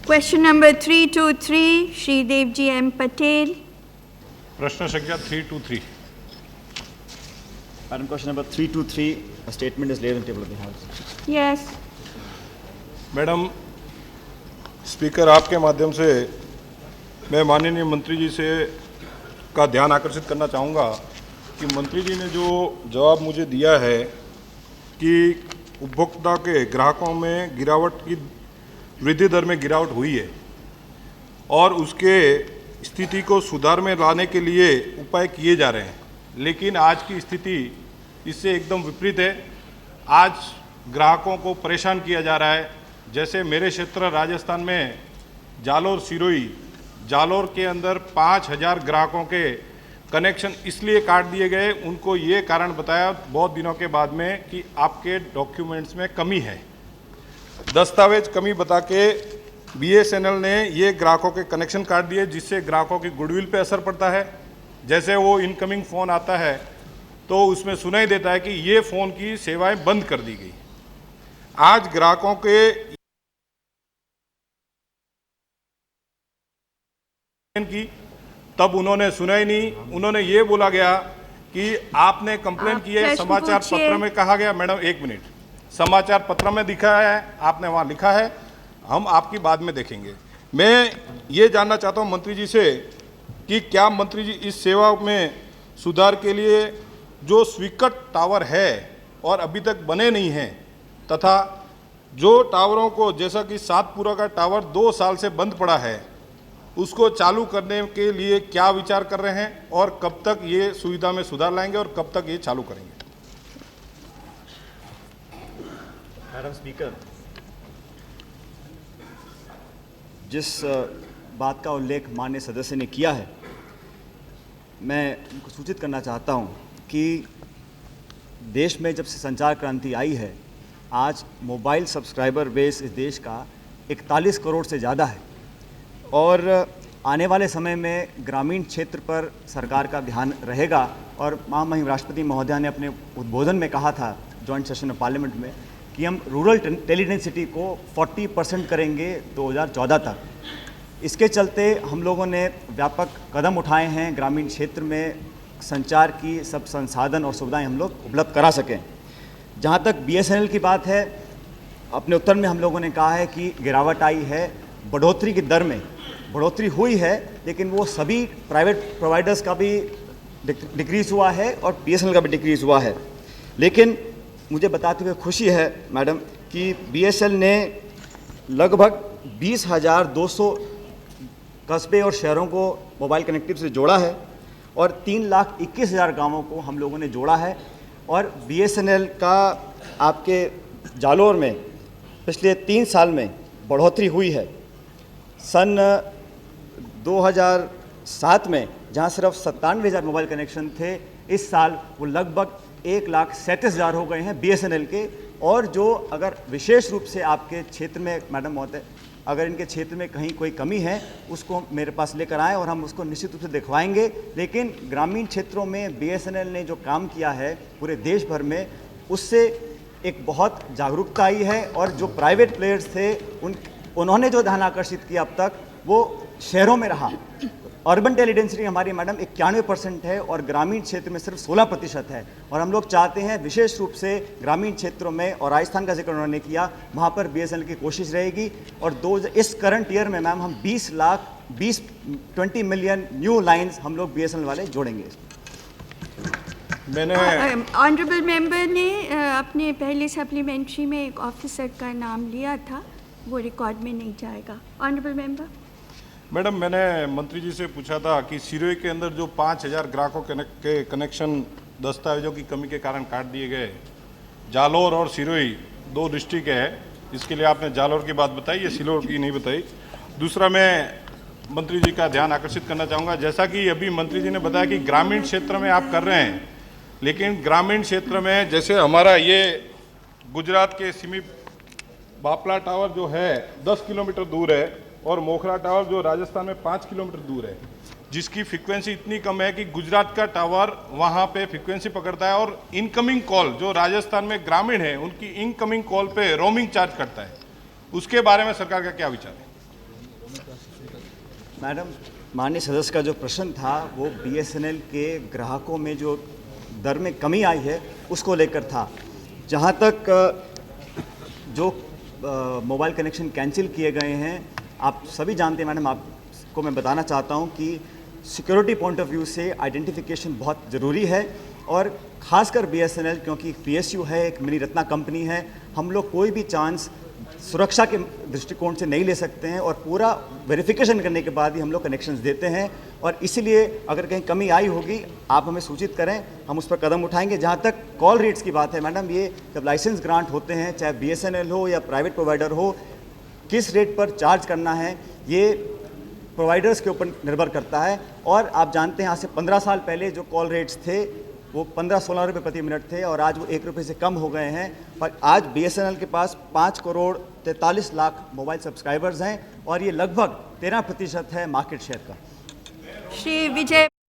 Question number 323, Shri Devji M. Patel. प्रश्न संख्या 323। Madam, question number 323, a statement is laid on the table of the House. Yes. Madam, speaker आपके माध्यम से मैं माननीय मंत्री जी से का ध्यान आकर्षित करना चाहूँगा कि मंत्री जी ने जो जवाब मुझे दिया है कि उपभोक्ता के ग्राहकों में गिरावट की वृद्धि दर में गिरावट हुई है और उसके स्थिति को सुधार में लाने के लिए उपाय किए जा रहे हैं, लेकिन आज की स्थिति इससे एकदम विपरीत है। आज ग्राहकों को परेशान किया जा रहा है। जैसे मेरे क्षेत्र राजस्थान में जालोर सिरोही, जालोर के अंदर 5000 ग्राहकों के कनेक्शन इसलिए काट दिए गए, उनको ये कारण बताया बहुत दिनों के बाद में कि आपके डॉक्यूमेंट्स में कमी है, दस्तावेज कमी बता के BSNL ने ये ग्राहकों के कनेक्शन काट दिए, जिससे ग्राहकों की गुडविल पे असर पड़ता है। जैसे वो इनकमिंग फ़ोन आता है तो उसमें सुनाई देता है कि ये फ़ोन की सेवाएं बंद कर दी गई। आज ग्राहकों के की तब उन्होंने सुना ही नहीं। उन्होंने ये बोला गया कि आपने कंप्लेन की है, समाचार पत्र में कहा गया। मैडम एक मिनट, समाचार पत्र में दिखाया है, आपने वहाँ लिखा है, हम आपकी बाद में देखेंगे। मैं ये जानना चाहता हूँ मंत्री जी से कि क्या मंत्री जी इस सेवा में सुधार के लिए जो स्वीकृत टावर है और अभी तक बने नहीं हैं, तथा जो टावरों को जैसा कि सातपुरा का टावर 2 साल से बंद पड़ा है, उसको चालू करने के लिए क्या विचार कर रहे हैं और कब तक ये सुविधा में सुधार लाएंगे और कब तक ये चालू करेंगे? मैडम स्पीकर, जिस बात का उल्लेख माननीय सदस्य ने किया है, मैं उनको सूचित करना चाहता हूं कि देश में जब से संचार क्रांति आई है, आज मोबाइल सब्सक्राइबर बेस इस देश का 41 करोड़ से ज़्यादा है और आने वाले समय में ग्रामीण क्षेत्र पर सरकार का ध्यान रहेगा। और महामहिम राष्ट्रपति महोदया ने अपने उद्बोधन में कहा था जॉइंट सेशन ऑफ पार्लियामेंट में कि हम रूरल टेलीडेंसिटी को 40% करेंगे 2014 तक। इसके चलते हम लोगों ने व्यापक कदम उठाए हैं, ग्रामीण क्षेत्र में संचार की सब संसाधन और सुविधाएं हम लोग उपलब्ध करा सकें। जहां तक BSNL की बात है, अपने उत्तर में हम लोगों ने कहा है कि गिरावट आई है, बढ़ोतरी की दर में बढ़ोतरी हुई है, लेकिन वो सभी प्राइवेट प्रोवाइडर्स का भी डिक्रीज़ हुआ है और BSNL का भी डिक्रीज़ हुआ है। लेकिन मुझे बताते हुए खुशी है मैडम कि BSNL ने लगभग 20,200 कस्बे और शहरों को मोबाइल कनेक्टिविटी से जोड़ा है और 3,21,000 गाँवों को हम लोगों ने जोड़ा है। और BSNL का आपके जालोर में पिछले 3 साल में बढ़ोतरी हुई है। सन 2007 में जहां सिर्फ 97,000 मोबाइल कनेक्शन थे, इस साल वो लगभग 1,37,000 हो गए हैं BSNL के। और जो अगर विशेष रूप से आपके क्षेत्र में मैडम महोदय, अगर इनके क्षेत्र में कहीं कोई कमी है, उसको मेरे पास लेकर आएँ और हम उसको निश्चित रूप से दिखवाएंगे। लेकिन ग्रामीण क्षेत्रों में BSNL ने जो काम किया है पूरे देश भर में, उससे एक बहुत जागरूकता आई है। और जो प्राइवेट प्लेयर्स थे उन्होंने जो ध्यान आकर्षित किया अब तक, वो शहरों में रहा। अर्बन टेलीडेंसिटी हमारी मैडम 91% है और ग्रामीण क्षेत्र में सिर्फ 16% है। और हम लोग चाहते हैं विशेष रूप से ग्रामीण क्षेत्रों में, और राजस्थान का जिक्र उन्होंने किया, वहाँ पर BSNL की कोशिश रहेगी। और इस करंट ईयर में मैम हम 20 मिलियन न्यू लाइन्स हम लोग BSNL वाले जोड़ेंगे। मैंने ऑनरेबल मेंबर ने अपने पहले सप्लीमेंट्री में एक ऑफिसर का नाम लिया था, वो रिकॉर्ड में नहीं जाएगा। Honourable member. मैडम, मैंने मंत्री जी से पूछा था कि सिरोही के अंदर जो 5000 ग्राहकों के कनेक्शन दस्तावेजों की कमी के कारण काट दिए गए, जालोर और सिरोही 2 डिस्ट्रिक्ट है, इसके लिए आपने जालोर की बात बताई, ये सिरोही की नहीं बताई। दूसरा, मैं मंत्री जी का ध्यान आकर्षित करना चाहूँगा, जैसा कि अभी मंत्री जी ने बताया कि ग्रामीण क्षेत्र में आप कर रहे हैं, लेकिन ग्रामीण क्षेत्र में जैसे हमारा ये गुजरात के समीप बापला टावर जो है 10 किलोमीटर दूर है और मोखरा टावर जो राजस्थान में 5 किलोमीटर दूर है, जिसकी फ्रीक्वेंसी इतनी कम है कि गुजरात का टावर वहाँ पे फ्रीक्वेंसी पकड़ता है और इनकमिंग कॉल जो राजस्थान में ग्रामीण है उनकी इनकमिंग कॉल पे रोमिंग चार्ज करता है। उसके बारे में सरकार का क्या विचार है? मैडम, माननीय सदस्य का जो प्रश्न था वो बीएसएनएल के ग्राहकों में जो दर में कमी आई है उसको लेकर था। जहाँ तक जो मोबाइल कनेक्शन कैंसिल किए गए हैं, आप सभी जानते हैं मैडम, आपको मैं बताना चाहता हूँ कि सिक्योरिटी पॉइंट ऑफ व्यू से आइडेंटिफिकेशन बहुत ज़रूरी है और ख़ासकर बीएसएनएल, क्योंकि पीएसयू है, एक मिनी रत्ना कंपनी है, हम लोग कोई भी चांस सुरक्षा के दृष्टिकोण से नहीं ले सकते हैं और पूरा वेरिफिकेशन करने के बाद ही हम लोग कनेक्शंस देते हैं। और इसीलिए अगर कहीं कमी आई होगी आप हमें सूचित करें, हम उस पर कदम उठाएंगे। जहाँ तक कॉल रेट्स की बात है मैडम, ये जब लाइसेंस ग्रांट होते हैं, चाहे बीएसएनएल हो या प्राइवेट प्रोवाइडर हो, किस रेट पर चार्ज करना है ये प्रोवाइडर्स के ऊपर निर्भर करता है। और आप जानते हैं आज से 15 साल पहले जो कॉल रेट्स थे वो 15-16 रुपये प्रति मिनट थे और आज वो 1 रुपये से कम हो गए हैं। पर आज बीएसएनएल के पास 5 करोड़ 43 लाख मोबाइल सब्सक्राइबर्स हैं और ये लगभग 13% है मार्केट शेयर का। श्री विजय